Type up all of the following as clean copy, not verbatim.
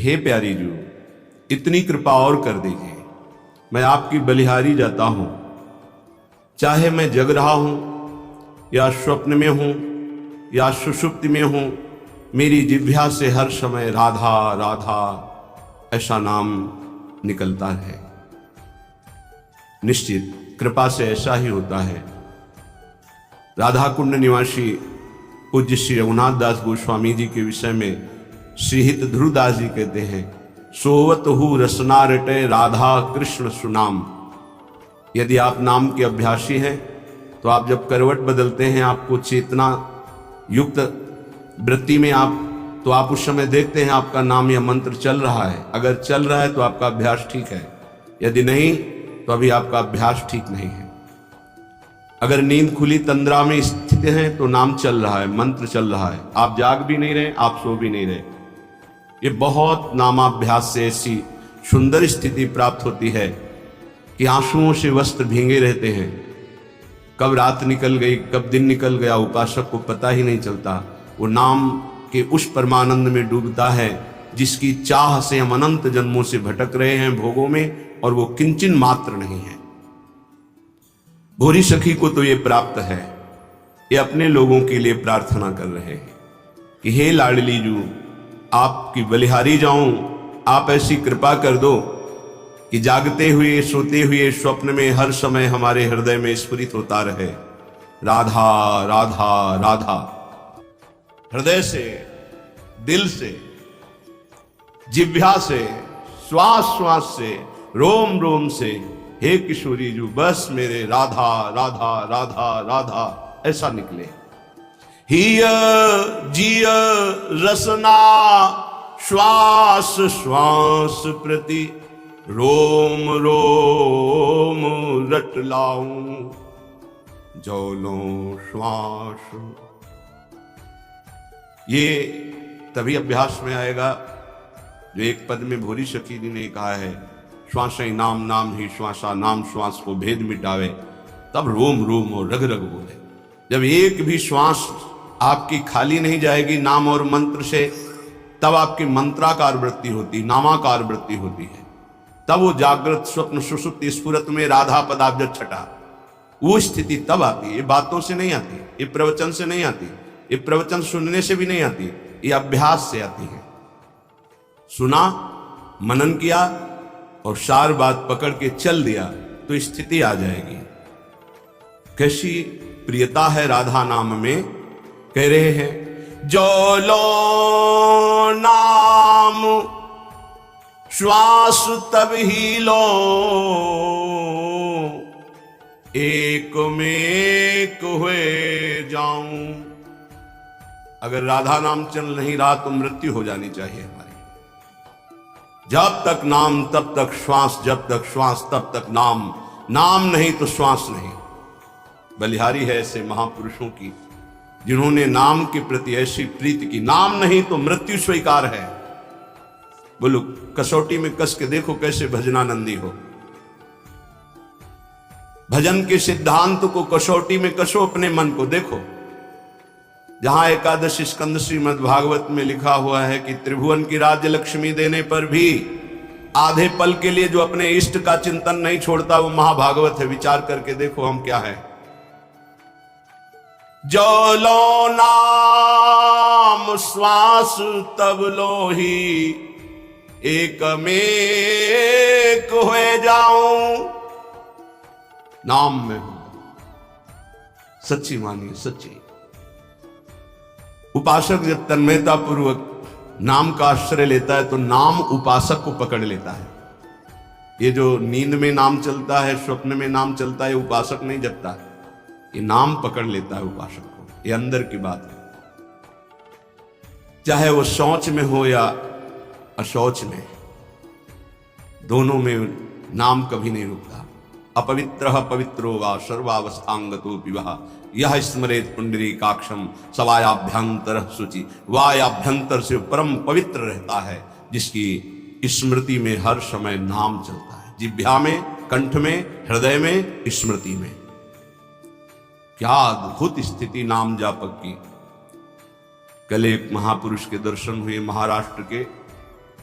हे प्यारी जू, इतनी कृपा और कर दीजिए, मैं आपकी बलिहारी जाता हूं। चाहे मैं जग रहा हूं या स्वप्न में हूं या सुषुप्ति में हूं, मेरी जिह्वा से हर समय राधा राधा ऐसा नाम निकलता है। निश्चित कृपा से ऐसा ही होता है। राधा कुंड निवासी पूज्य श्री रघुनाथ दास गोस्वामी जी के विषय में श्रीहित ध्रुवदास जी कहते हैं, सोवत हु रसना रटे राधा कृष्ण सुनाम। यदि आप नाम के अभ्यासी हैं तो आप जब करवट बदलते हैं, आपको चेतना युक्त वृत्ति में तो आप उस समय देखते हैं आपका नाम या मंत्र चल रहा है। अगर चल रहा है तो आपका अभ्यास ठीक है, यदि नहीं तो अभी आपका अभ्यास ठीक नहीं है। अगर नींद खुली तंद्रा में स्थित हैं तो नाम चल रहा है, मंत्र चल रहा है, आप जाग भी नहीं रहे, आप सो भी नहीं रहे। ये बहुत नामाभ्यास से ऐसी सुंदर स्थिति प्राप्त होती है कि आंसुओं से वस्त्र भींगे रहते हैं। कब रात निकल गई, कब दिन निकल गया, उपासक को पता ही नहीं चलता। वो नाम के उस परमानंद में डूबता है जिसकी चाह से हम अनंत जन्मों से भटक रहे हैं भोगों में, और वो किंचन मात्र नहीं है। भोरी सखी को तो ये प्राप्त है। ये अपने लोगों के लिए प्रार्थना कर रहे हैं कि हे लाडली जू, आपकी बलिहारी जाऊं, आप ऐसी कृपा कर दो कि जागते हुए सोते हुए स्वप्न में हर समय हमारे हृदय में स्फुरित होता रहे राधा राधा राधा। हृदय से, दिल से, जिह्वा से, श्वास श्वास से, रोम रोम से, हे किशोरी जू, बस मेरे राधा राधा राधा राधा ऐसा निकले। हिय जिय रसना श्वास श्वास प्रति रोम रोम रट लाऊं जौलो श्वास। ये तभी अभ्यास में आएगा जो एक पद में भोरी सखी जी ने कहा है, श्वास ही नाम, नाम ही श्वासा, नाम श्वास को भेद मिटावे, तब रोम रोम और रग रग बोले। जब एक भी श्वास आपकी खाली नहीं जाएगी नाम और मंत्र से, तब आपकी मंत्राकार वृत्ति होती, नामाकार वृत्ति होती है। तब वो जागृत स्वप्न सुषुप्ति स्फुरत में राधा पदाब्ज छटा, वो स्थिति तब आती है। ये बातों से नहीं आती, ये प्रवचन से नहीं आती, ये प्रवचन सुनने से भी नहीं आती, ये अभ्यास से आती है। सुना, मनन किया और सार बात पकड़ के चल दिया तो स्थिति आ जाएगी। कैसी प्रियता है राधा नाम में। कह रहे हैं, जो लो नाम श्वास तब ही लो, एक में एक हुए जाऊं। अगर राधा नाम चल नहीं रहा तो मृत्यु हो जानी चाहिए हमारी। जब तक नाम तब तक श्वास, जब तक श्वास तब तक नाम, नाम नहीं तो श्वास नहीं। बलिहारी है ऐसे महापुरुषों की जिन्होंने नाम के प्रति ऐसी प्रीति की। नाम नहीं तो मृत्यु स्वीकार है। बोलो, कसौटी में कस के देखो कैसे भजनानंदी हो। भजन के सिद्धांत को कसौटी में कसो, अपने मन को देखो। जहां एकादश स्कंद श्रीमद् भागवत में लिखा हुआ है कि त्रिभुवन की राज्य लक्ष्मी देने पर भी आधे पल के लिए जो अपने इष्ट का चिंतन नहीं छोड़ता वो महाभागवत है। विचार करके देखो हम क्या है। जो लो नाम श्वास तब लो ही, एक में एक हुए जाऊं। नाम में हूं, सच्ची मानिए, सच्ची। उपासक जब तन्मयता पूर्वक नाम का आश्रय लेता है तो नाम उपासक को पकड़ लेता है। ये जो नींद में नाम चलता है, स्वप्न में नाम चलता है, उपासक नहीं जगता, ये नाम पकड़ लेता है उपासक को। ये अंदर की बात है। चाहे वो शौच में हो या अशौच में, दोनों में नाम कभी नहीं रुकता। अपवित्र पवित्रो वा सर्वावस्थांगतो विवाह, यह स्मरेत पुंडरीकाक्षम सवायाभ्यंतर शुचि। वायाभ्यंतर से परम पवित्र रहता है जिसकी स्मृति में हर समय नाम चलता है। जिह्वा में, कंठ में, हृदय में, स्मृति में। क्या अद्भुत स्थिति नाम जापक की। कल एक महापुरुष के दर्शन हुए महाराष्ट्र के,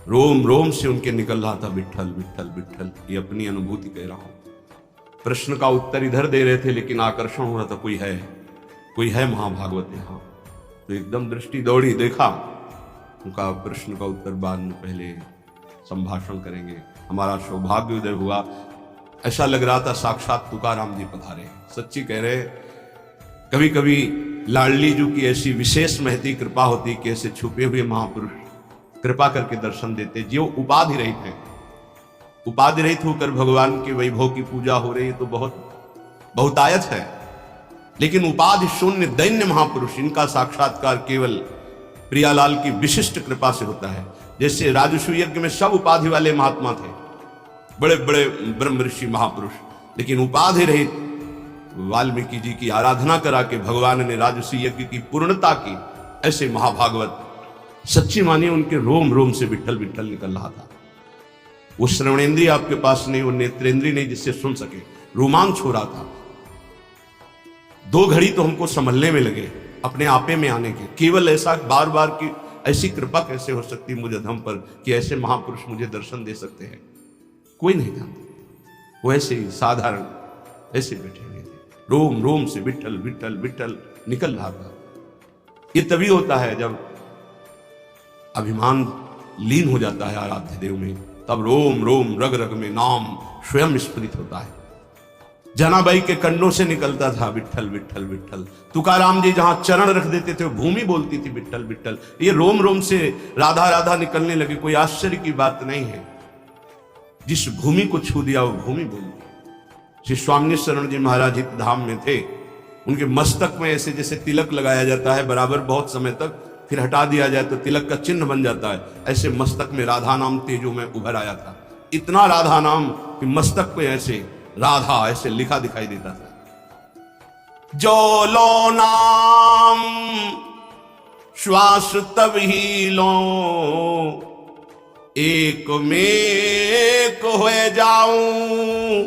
रोम रोम से उनके निकल रहा था विट्ठल विट्ठल विट्ठल। ये अपनी अनुभूति कह रहा हूं। प्रश्न का उत्तर इधर दे रहे थे लेकिन आकर्षण हो रहा था, कोई है महाभागवत यहां। तो एकदम दृष्टि दौड़ी, देखा, उनका प्रश्न का उत्तर बाद में, पहले संभाषण करेंगे। हमारा सौभाग्य उदय हुआ, ऐसा लग रहा था साक्षात तुकाराम जी पधारे। सच्ची कह रहे, कभी कभी लाडली जी की ऐसी विशेष महती कृपा होती कि ऐसे छुपे हुए महापुरुष कृपा करके दर्शन देते, जो उपाधि रहित है। उपाधि रहित होकर भगवान के वैभव की पूजा हो रही है तो बहुतायत है, लेकिन उपाधि शून्य दैन्य महापुरुष, इनका साक्षात्कार केवल प्रियालाल की विशिष्ट कृपा से होता है। जैसे राजस्व यज्ञ में सब उपाधि वाले महात्मा थे, बड़े बड़े ब्रह्म ऋषि महापुरुष, लेकिन उपाधि रहित वाल्मीकि जी की आराधना करा के भगवान ने राजस्व यज्ञ की पूर्णता की। ऐसे महाभागवत सच्ची मानिए, उनके रोम रोम से विट्ठल विट्ठल निकल रहा था। वो श्रवणेंद्रिय आपके पास नहीं, वो नेत्रेंद्रिय नहीं जिससे सुन सके, रोमांच हो रहा था। 2 घड़ी तो हमको संभलने में लगे अपने आपे में आने के। केवल ऐसा बार बार की ऐसी कृपा कैसे हो सकती मुझे अधम पर कि ऐसे महापुरुष मुझे दर्शन दे सकते हैं, कोई नहीं जानता। वो ऐसे ही साधारण ऐसे बैठे हुए थे, रोम रोम से विट्ठल विट्ठल विट्ठल निकल रहा था। ये तभी होता है जब अभिमान लीन हो जाता है आराध्य देव में, तब रोम रोम रग रग में नाम स्वयं स्फुरित होता है। जनाबाई के कंडों से निकलता था विट्ठल विट्ठल विट्ठल। तुकाराम जी जहां चरण रख देते थे भूमि बोलती थी विट्ठल विट्ठल। ये रोम रोम से राधा राधा निकलने लगे, कोई आश्चर्य की बात नहीं है। जिस भूमि को छू दिया वो भूमि बोली। श्री स्वामी शरण जी महाराज हित धाम में थे, उनके मस्तक में ऐसे जैसे तिलक लगाया जाता है बराबर बहुत समय तक, फिर हटा दिया जाए तो तिलक का चिन्ह बन जाता है, ऐसे मस्तक में राधा नाम तेजो में उभर आया था। इतना राधा नाम कि मस्तक पे ऐसे राधा ऐसे लिखा दिखाई देता था। जो लो नाम श्वास तब ही लो, एक में एक हो जाऊं,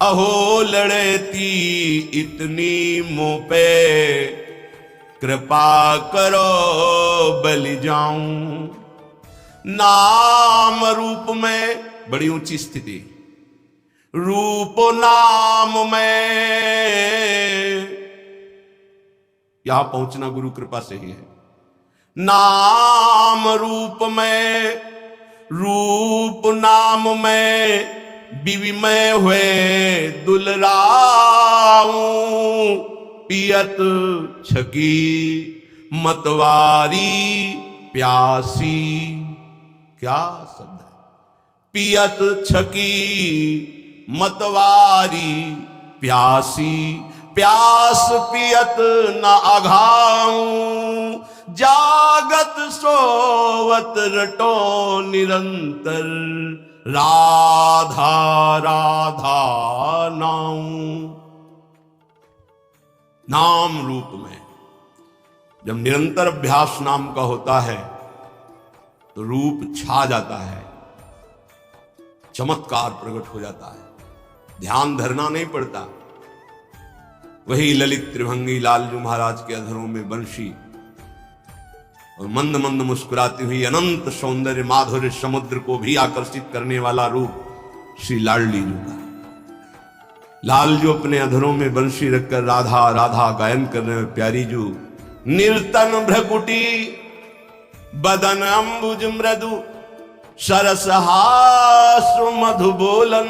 अहो लड़ती इतनी मुंह पे, कृपा करो बलि जाऊं। नाम रूप में बड़ी ऊंची स्थिति, रूप नाम में यहां पहुंचना गुरु कृपा से ही है। नाम रूप में, रूप नाम में विविमय हुए दुलराऊं, पियत छकी मतवारी प्यासी। क्या शब्द है, पियत छकी मतवारी प्यासी, प्यास पियत न अघाऊं, जागत सोवत रटो निरंतर, राधा राधा नाऊं। नाम रूप में जब निरंतर अभ्यास नाम का होता है तो रूप छा जाता है, चमत्कार प्रकट हो जाता है, ध्यान धरना नहीं पड़ता। वही ललित त्रिभंगी लालजू महाराज के अधरों में बंशी और मंद मंद मुस्कुराती हुई अनंत सौंदर्य माधुर्य समुद्र को भी आकर्षित करने वाला रूप श्री लाडली जी का। लालजू अपने अधरों में बंशी रखकर राधा राधा गायन कर रहे हैं। प्यारी जू निर्तन भ्रकुटी बदन अंबुज मृदु, सरसहासु मधु बोलन,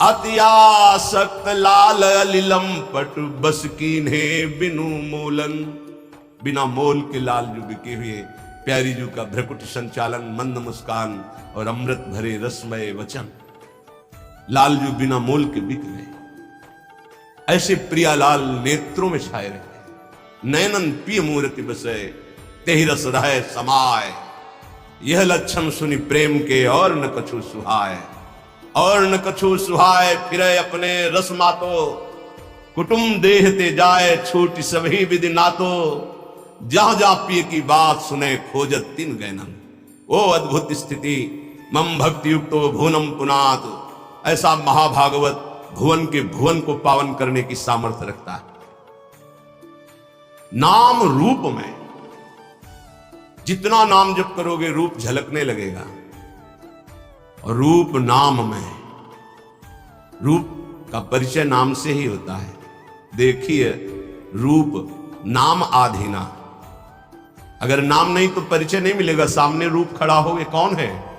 अत्यासक्त लाल अलिलम पटु, बस कीन्हे बिनु मोलन। बिना मोल के लालजू बिके हुए प्यारी जू का भ्रकुट संचालन, मंद मुस्कान और अमृत भरे रसमय वचन, लालजू बिना मोल के बिक गए। ऐसे प्रियालाल नेत्रों में छाए रहे, नैनन पिय मूर्ति बसे, तेहि रस रहे समाय। यह लक्षण सुनि प्रेम के और न कछु सुहाय, और न कछु सुहाय, फिरे अपने रस मातो, कुटुंब देहते जाए छूट सभी विधि नातो, जहां जा पिय की बात सुने खोजत तीन गैनन। ओ अद्भुत स्थिति, मम भक्ति युक्तो भुवनम पुनात। ऐसा महाभागवत भुवन के भुवन को पावन करने की सामर्थ्य रखता है। नाम रूप में जितना नाम जप करोगे रूप झलकने लगेगा। और रूप नाम में, रूप का परिचय नाम से ही होता है। देखिए रूप नाम आधीना, अगर नाम नहीं तो परिचय नहीं मिलेगा। सामने रूप खड़ा हो, ये कौन है?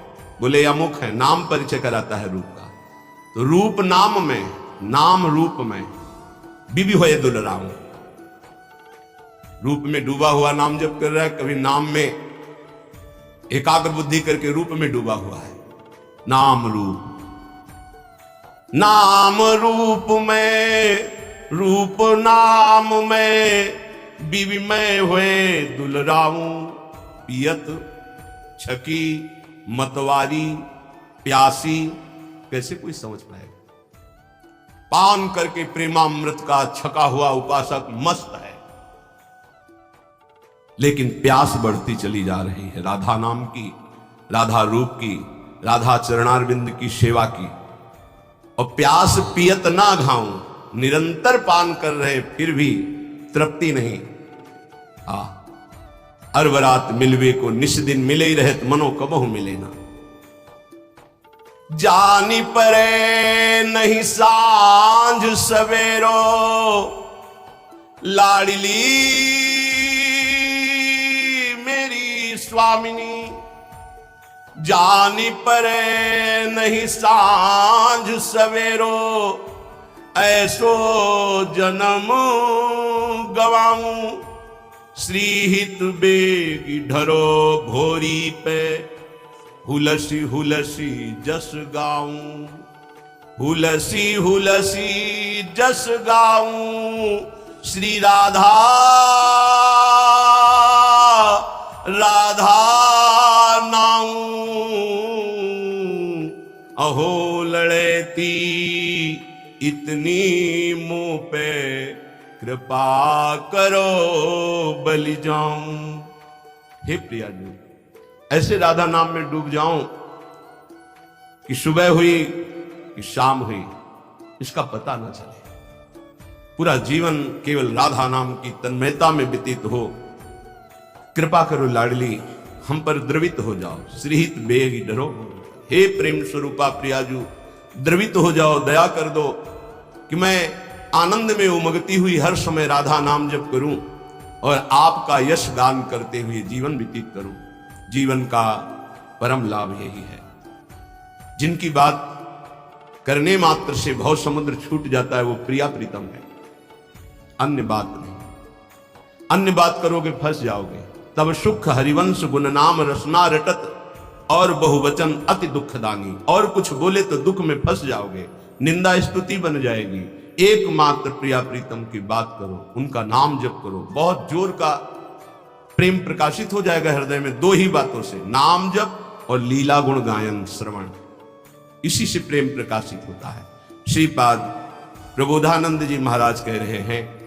बोले अमुक है, नाम परिचय कराता है रूप का। तो रूप नाम में, नाम रूप में, बीबी होए दुलराम। रूप में डूबा हुआ नाम जप कर रहा है, कभी नाम में एकाग्र बुद्धि करके रूप में डूबा हुआ है। नाम रूप, नाम रूप में, रूप नाम में, बीवी में हुए दुलराऊं। पियत छकी मतवारी प्यासी, कैसे कोई समझ पाएगा? पान करके प्रेमामृत का छका हुआ उपासक मस्त है, लेकिन प्यास बढ़ती चली जा रही है राधा नाम की, राधा रूप की, राधा चरणारविंद की सेवा की। और प्यास पियत ना घाऊं, निरंतर पान कर रहे फिर भी तृप्ति नहीं। अरबरात मिलवे को निश दिन मिले ही रहत, मनो कबहु मिले ना। जानी परे नहीं सांझ सवेरो, लाडली मेरी स्वामिनी। जानी परे नहीं सांझ सवेरो, ऐसो जन्म गवाऊं। श्रीहित बेगी ढरो भोरी पे, हुलसी हुलसी जस गाऊं। हुलसी हुलसी जस गाऊं। श्री राधा राधा नाऊं। अहो लड़ेती इतनी मुंह पे, कृपा करो बलि जाऊं। हे प्रिया जी, ऐसे राधा नाम में डूब जाऊं कि सुबह हुई कि शाम हुई इसका पता ना चले। पूरा जीवन केवल राधा नाम की तन्मयता में व्यतीत हो। कृपा करो लाडली, हम पर द्रवित हो जाओ। श्रीहित बेगी डरो, हे प्रेम स्वरूपा प्रियाजू, द्रवित हो जाओ, दया कर दो कि मैं आनंद में उमगती हुई हर समय राधा नाम जप करूं और आपका यश गान करते हुए जीवन व्यतीत करूं। जीवन का परम लाभ यही है। जिनकी बात करने मात्र से भव समुद्र छूट जाता है वो प्रिया प्रीतम है, अन्य बात नहीं। अन्य बात करोगे फंस जाओगे। तब सुख हरिवंश गुण नाम रसना रटत, और बहुवचन अति दुखदानी। और कुछ बोले तो दुख में फंस जाओगे, निंदा स्तुति बन जाएगी। एकमात्र प्रिया प्रीतम की बात करो, उनका नाम जप करो, बहुत जोर का प्रेम प्रकाशित हो जाएगा हृदय में। दो ही बातों से, नाम जप और लीला गुण गायन श्रवण, इसी से प्रेम प्रकाशित होता है। श्रीपाद प्रबोधानंद जी महाराज कह रहे हैं,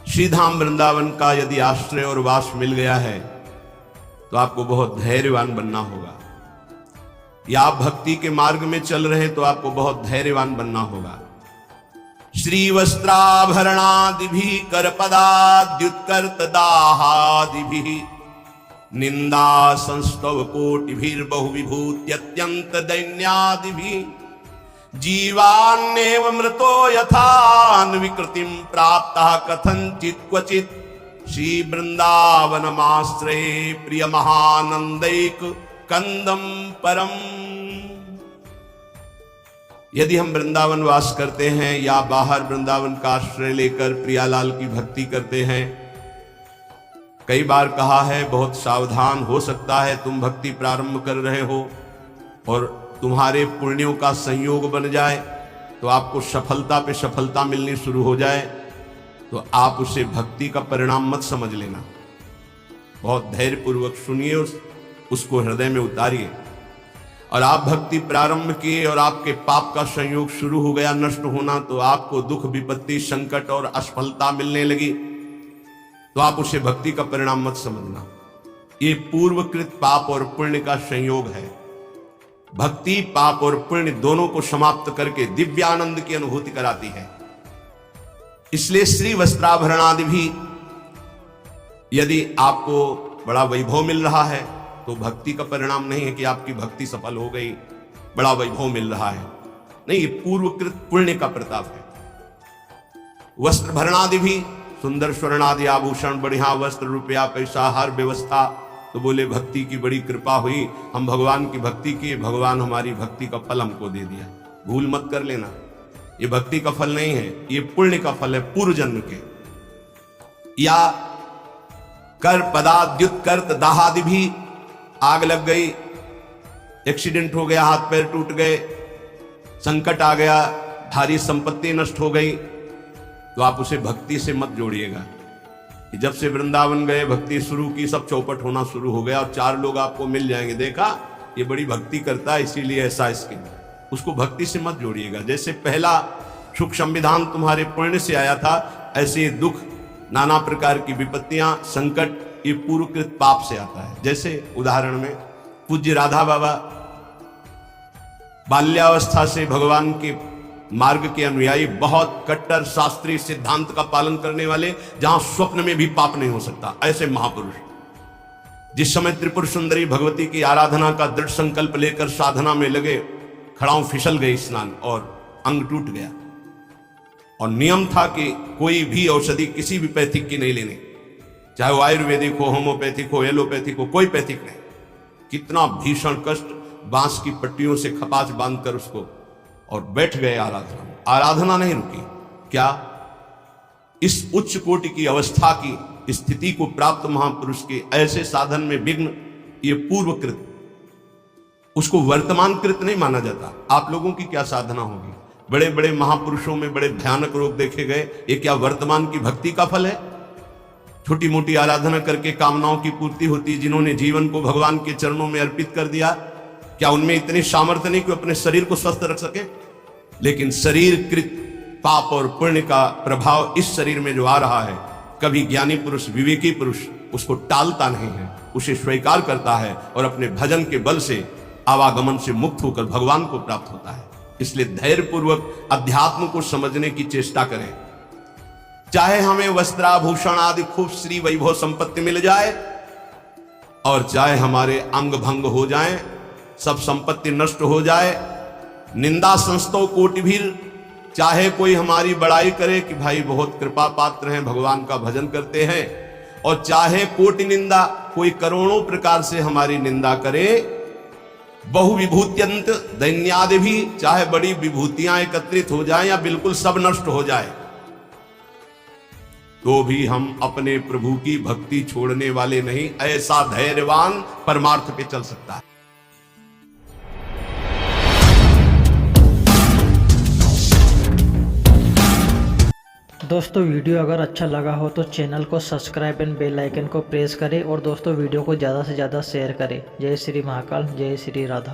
श्रीधाम वृंदावन का यदि आश्रय और वास मिल गया है तो आपको बहुत धैर्यवान बनना होगा। या आप भक्ति के मार्ग में चल रहे हैं तो आपको बहुत धैर्यवान बनना होगा। श्री वस्त्राभरणादिभि करपदाद्युत्कर्त दाहादिभि, निंदा संस्तव कोटिभिर्बहु विभूत्यत्यंत दैन्यादिभि, जीवान्नेव मृतो यथान्विकृतिं प्राप्तः कथंचित् क्वचित्, श्री वृंदावनमाश्रये प्रिय महानंदैक कंदम परम। यदि हम वृंदावन वास करते हैं या बाहर वृंदावन का आश्रय लेकर प्रियालाल की भक्ति करते हैं, कई बार कहा है बहुत सावधान, हो सकता है तुम भक्ति प्रारंभ कर रहे हो और तुम्हारे पुण्यों का संयोग बन जाए तो आपको सफलता पे सफलता मिलनी शुरू हो जाए, तो आप उसे भक्ति का परिणाम मत समझ लेना। बहुत धैर्यपूर्वक सुनिए, उसको हृदय में उतारिए। और आप भक्ति प्रारंभ किए और आपके पाप का संयोग शुरू हो गया नष्ट होना, तो आपको दुख विपत्ति संकट और असफलता मिलने लगी, तो आप उसे भक्ति का परिणाम मत समझना। ये पूर्वकृत पाप और पुण्य का संयोग है। भक्ति पाप और पुण्य दोनों को समाप्त करके दिव्यानंद की अनुभूति कराती है। इसलिए श्री वस्त्राभरणादि भी यदि आपको बड़ा वैभव मिल रहा है तो भक्ति का परिणाम नहीं है कि आपकी भक्ति सफल हो गई, बड़ा वैभव मिल रहा है, नहीं, ये पूर्वकृत पुण्य का प्रताप है। वस्त्र भरणादि भी, सुंदर स्वर्णादि आभूषण, बढ़िया वस्त्र, रुपया पैसा, हर व्यवस्था, तो बोले भक्ति की बड़ी कृपा हुई, हम भगवान की भक्ति किए, भगवान हमारी भक्ति का फल हमको दे दिया। भूल मत कर लेना, ये भक्ति का फल नहीं है, ये पुण्य का फल है पूर्व जन्म के। या कर पदाद्युत कर्त दाहादि भी, आग लग गई, एक्सीडेंट हो गया, हाथ पैर टूट गए, संकट आ गया, भारी संपत्ति नष्ट हो गई, तो आप उसे भक्ति से मत जोड़िएगा। जब से वृंदावन गए, भक्ति शुरू की, सब चौपट होना शुरू हो गया और 4 लोग आपको मिल जाएंगे, देखा ये बड़ी भक्ति करता है इसीलिए ऐसा इसके, उसको भक्ति से मत जोड़िएगा। जैसे पहला सुख संविधान तुम्हारे पुण्य से आया था, ऐसे दुख, नाना प्रकार की विपत्तियां, संकट, ये पूर्वकृत पाप से आता है। जैसे उदाहरण में पूज्य राधा बाबा बाल्यावस्था से भगवान के मार्ग के अनुयायी, बहुत कट्टर शास्त्रीय सिद्धांत का पालन करने वाले, जहां स्वप्न में भी पाप नहीं हो सकता, ऐसे महापुरुष। जिस समय त्रिपुर सुंदरी भगवती की आराधना का दृढ़ संकल्प लेकर साधना में लगे, खड़ाऊ फिसल गई स्नान और अंग टूट गया, और नियम था कि कोई भी औषधि किसी भी पैथिक की नहीं लेनी, चाहे वो आयुर्वेदिक हो, होम्योपैथिक हो, एलोपैथिक हो, कोई पैथिक नहीं। कितना भीषण कष्ट, बांस की पट्टियों से खपाच बांधकर उसको, और बैठ गए आराधना में। आराधना नहीं रुकी। क्या? इस उच्च कोटि की अवस्था की स्थिति को प्राप्त महापुरुष के ऐसे साधन में विघ्न, ये पूर्वकृत, उसको वर्तमानकृत नहीं माना जाता। आप लोगों की क्या साधना होगी? बड़े बड़े महापुरुषों में बड़े भयानक रोग देखे गए, ये क्या वर्तमान की भक्ति का फल है? छोटी मोटी आराधना करके कामनाओं की पूर्ति होती, जिन्होंने जीवन को भगवान के चरणों में अर्पित कर दिया, क्या उनमें इतनी सामर्थ्य नहीं कि अपने शरीर को स्वस्थ रख सके? लेकिन शरीर कृत पाप और पुण्य का प्रभाव इस शरीर में जो आ रहा है, कभी ज्ञानी पुरुष, विवेकी पुरुष उसको टालता नहीं है, उसे स्वीकार करता है और अपने भजन के बल से, आवागमन से मुक्त होकर भगवान को प्राप्त होता है। इसलिए धैर्यपूर्वक अध्यात्म को समझने की चेष्टा करें। चाहे हमें वस्त्राभूषण आदि खूब श्री वैभव संपत्ति मिल जाए, और चाहे हमारे अंग भंग हो जाए, सब संपत्ति नष्ट हो जाए, निंदा संस्तो कोटि भी, चाहे कोई हमारी बड़ाई करे कि भाई बहुत कृपा पात्र हैं, भगवान का भजन करते हैं, और चाहे कोटि निंदा, कोई करोड़ों प्रकार से हमारी निंदा करे, बहु विभूत्यंत दैन्यादि भी, चाहे बड़ी विभूतियां एकत्रित हो जाएं या बिल्कुल सब नष्ट हो जाए, तो भी हम अपने प्रभु की भक्ति छोड़ने वाले नहीं। ऐसा धैर्यवान परमार्थ पे चल सकता है। दोस्तों वीडियो अगर अच्छा लगा हो तो चैनल को सब्सक्राइब एंड बेल आइकन को प्रेस करें, और दोस्तों वीडियो को ज़्यादा से ज़्यादा शेयर करें। जय श्री महाकाल, जय श्री राधा।